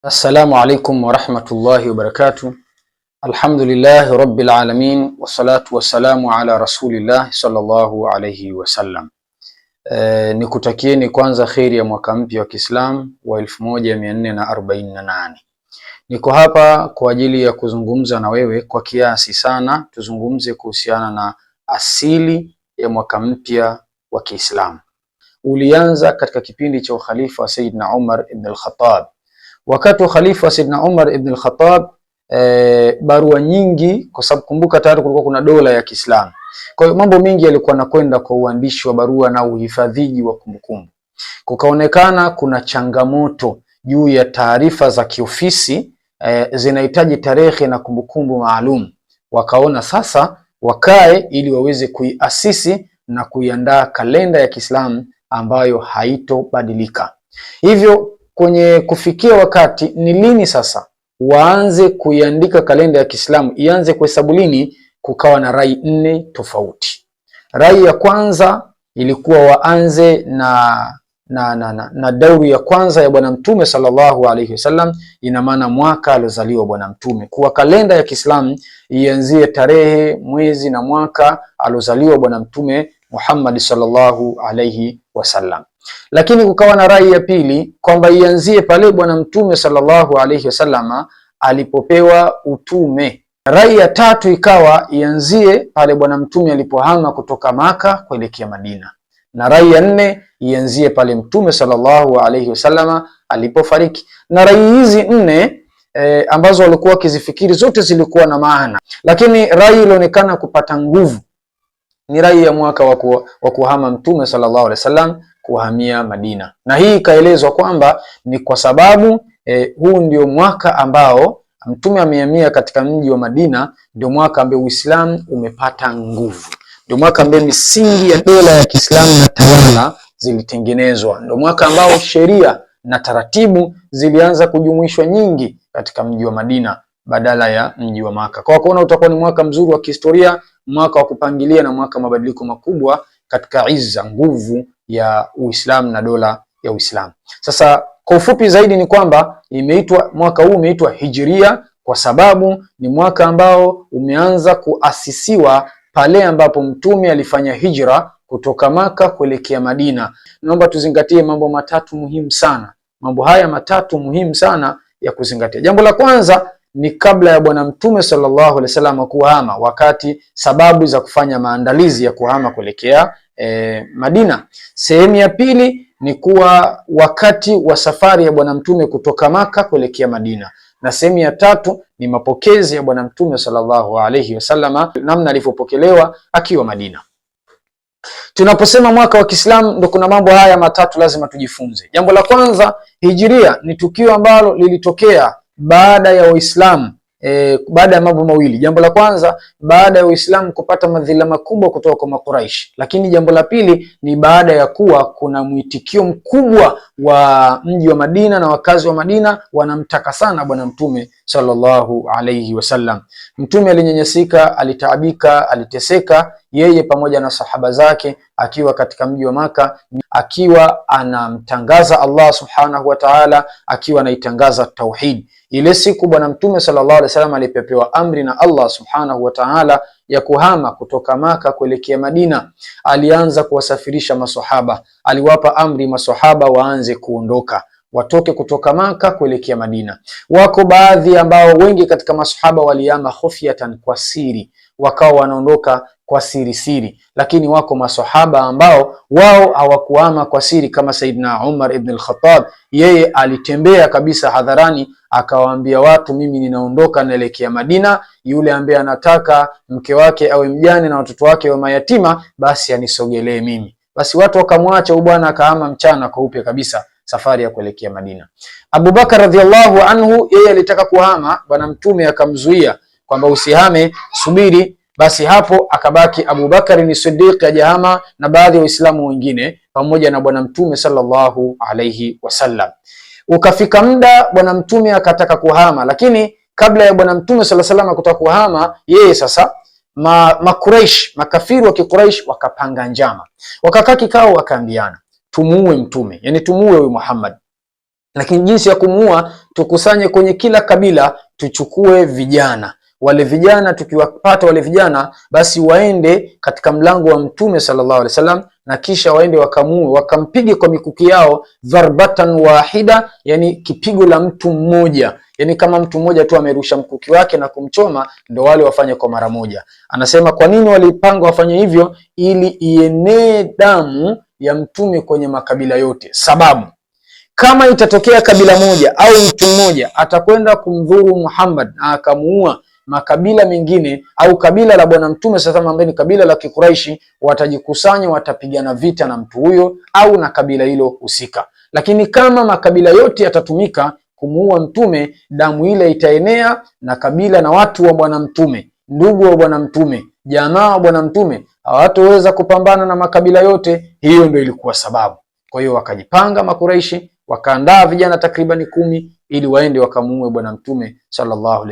Assalamu alaikum warahmatullahi wabarakatuh. Alhamdulillahi rabbil alamin wassalatu wassalamu ala rasulillah sallallahu alayhi wasallam. Nikutakieni kwanza kheri ya mwaka mpya wa Kiislamu wa 1448. Niko hapa kwa ajili ya kuzungumza na wewe kwa kiasi sana, tuzungumze kuhusiana na asili ya mwaka mpya wa Kiislamu. Ulianza katika kipindi cha ukhalifa wa Sayyidina Umar ibn al-Khattab. Wakati wa khalifa wa Sayyidina Umar ibn al-Khattab, barua nyingi, kwa sababu kumbuka tayari kulikuwa kuna dola ya Kiislamu. Kwa hiyo mambo mengi yalikuwa nakwenda kwa uandishi wa barua na uhifadhiji wa kumbukumbu. Kukaonekana kuna changamoto juu ya taarifa za kiofisi, zinahitaji tarehe na kumbukumbu maalum. Wakaona sasa wakae ili waweze kuiasisi na kuiandaa kalenda ya Kiislamu ambayo haitobadilika. Hivyo kwenye kufikia wakati ni lini sasa waanze kuiandika kalenda ya Kiislamu, ianze kuhesabu lini, kukawa na rai 4 tofauti. Rai ya kwanza ilikuwa waanze na dauri ya kwanza ya Bwana Mtume sallallahu alayhi wasallam, ina maana mwaka aliozaliwa Bwana Mtume, kuwa kalenda ya Kiislamu ianzie tarehe, mwezi na mwaka aliozaliwa Bwana Mtume Muhammad sallallahu alayhi wasallam. Lakini kukawa na rai ya pili kwamba ianzie pale Bwana Mtume sallallahu alayhi wasallama alipopewa utume. Rai ya tatu ikawa ianzie pale Bwana Mtume alipohama kutoka Maka kuelekea Madina, na rai ya 4 ianzie pale Mtume sallallahu alayhi wasallama alipofariki. Na rai hizi 4 ambazo walikuwa wakizifikiri zote zilikuwa na maana, lakini rai ilionekana kupata nguvu ni rai ya mwaka wa kuhama Mtume sallallahu alayhi wasallam kuhamia Madina, na hii ikaelezwa kwamba ni kwa sababu huu ndio mwaka ambao Mtume amehamia katika mji wa Madina, ndio mwaka ambao Uislamu umepata nguvu, ndio mwaka ambao misingi ya dola ya Kiislamu na tawala zilitengenezwa, ndio mwaka ambao sheria na taratibu zilianza kujumuishwa nyingi katika mji wa Madina badala ya mji wa Maka. Kwa kuona utakuwa ni mwaka mzuri wa kihistoria, mwaka wa kupangilia na mwaka mabadiliko makubwa katika izza, nguvu ya Uislamu na dola ya Uislamu. Sasa kwa ufupi zaidi ni kwamba mwaka huu umeitwa Hijria kwa sababu ni mwaka ambao umeanza kuasisiwa pale ambapo Mtume alifanya hijra kutoka Maka kuelekea Madina. Naomba tuzingatie mambo matatu muhimu sana. Mambo haya matatu muhimu sana ya kuzingatia. Jambo la kwanza ni kabla ya Bwana Mtume sallallahu alaihi wasallam kuhama, wakati sababu za kufanya maandalizi ya kuhama kuelekea Madina. Sehemu ya pili ni kuwa wakati wa safari ya Bwana Mtume kutoka Maka kuelekea Madina, na sehemu ya tatu ni mapokezi ya Bwana Mtume sallallahu alaihi wasallam, namna alivyopokelewa akiwa Madina. Tunaposema mwaka wa Kiislamu ndio kuna mambo haya matatu lazima tujifunze. Jambo la kwanza, Hijria ni tukio ambalo lilitokea baada ya Uislamu, baada ya mambo mawili. Jambo la kwanza, baada ya Uislamu kupata madhila makubwa kutoka kwa Makuraish, lakini jambo la pili ni baada ya kuwa kuna mwitikio mkubwa wa mji wa Madina na wakazi wa Madina wanamtaka sana Bwana Mtume sallallahu alayhi wasallam. Mtume alinyanyasika, alitaabika, aliteseka, yeye pamoja na sahaba zake, akiwa katika mji wa Maka, akiwa anamtangaza Allah subhanahu wa ta'ala, akiwa anaitangaza tauhid. Ile siku Bwana Mtume sallallahu alaihi wasallam alipewa amri na Allah subhanahu wa ta'ala ya kuhama kutoka Maka kuelekea Madina, alianza kuwasafirisha maswahaba. Aliwapa amri maswahaba waanze kuondoka, watoke kutoka Maka kuelekea Madina. Wako baadhi ambao wengi katika maswahaba walihama khufyatan, kwa siri, wakawa wanaondoka kwa siri, lakini wako maswahaba ambao wao hawakuhama kwa siri, kama Saidina Umar ibn al-Khattab. Yeye alitembea kabisa hadharani akawaambia watu, mimi ninaondoka naelekea Madina, yule ambaye anataka mke wake awe mjane na watoto wake wa mayatima basi anisogelee mimi. Basi watu wakamwacha huyu bwana, akahama mchana kweupe kabisa safari ya kuelekea Madina. Abu Bakar radhiallahu anhu, yeye alitaka kuhama, Bwana Mtume akamzuia kwamba usihame, subiri. Basi hapo akabaki Abu Bakar ni Siddiq ajahama na baadhi ya Waislamu wengine pamoja na Bwana Mtume sallallahu alayhi wasallam. Ukafika muda Bwana Mtume akataka kuhama, lakini kabla ya Bwana Mtume sallallahu alayhi wasallam kutaka kuhama, yeye sasa Makuraish, makafiri wa Kikuraish wakapanga njama, wakakaa kikao, wakaambiana tumuue Mtume, yani tumuue huyu Muhammad. Lakini jinsi ya kumuua, tukusanye kwenye kila kabila, tuchukue vijana. Wale vijana tukiwapata wale vijana, basi waende katika mlango wa Mtume sallallahu alaihi wasallam, na kisha waende wakamuue, wakampige kwa mikuki yao dharbatan wahida, yani kipigo la mtu mmoja. Yani kama mtu mmoja tu amerusha mkuki wake na kumchoma, ndo wale wafanye kwa mara moja. Anasema kwa nini walipanga wafanye hivyo? Ili ienee damu ya Mtume kwenye makabila yote. Sababu kama itatokea kabila moja au mtu mmoja atakwenda kumdhuru Muhammad na akamuua, makabila mengine au kabila la bwana Mtume sasa ambaye ni kabila la Kikuraishi watajikusanya, watapigana vita na mtu huyo au na kabila hilo husika. Lakini kama makabila yote yatatumika kumuua Mtume, damu ile itaenea na kabila na watu wa bwana Mtume, ndugu wa bwana Mtume, jamaa wa bwana Mtume hawatoweza kupambana na makabila yote. Hiyo ndio ilikuwa sababu. Kwa hiyo wakajipanga Makuraishi, wakaandaa vijana takribani 10 ili waende wakamuue bwana Mtume sallallahu alaihi